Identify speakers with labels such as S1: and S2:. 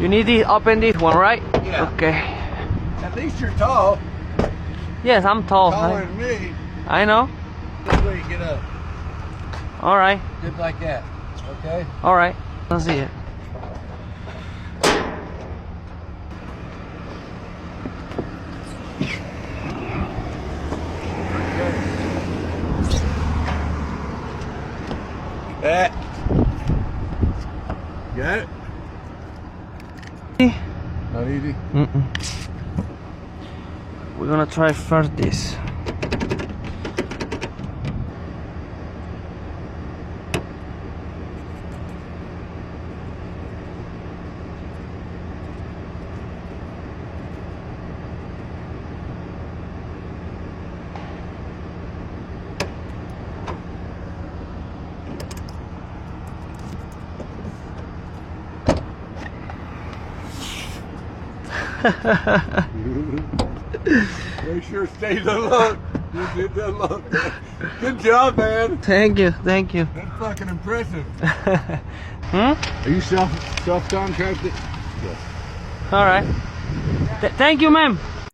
S1: You need to open this one, right?
S2: Yeah.
S1: Okay.
S2: At least you're tall.
S1: Yes, I'm tall.
S2: Taller than me.
S1: I know.
S2: This way you get up.
S1: All right.
S2: Just like that. Okay?
S1: All right. Let's see it.
S2: That. Got it? Not easy?
S1: We're gonna try first this.
S2: Make sure it stays unlocked. You did unlock that. Good job, man.
S1: Thank you, thank you.
S2: That's fucking impressive.
S1: Hmm?
S2: Are you self-contracted? Yes.
S1: All right. Thank you, ma'am.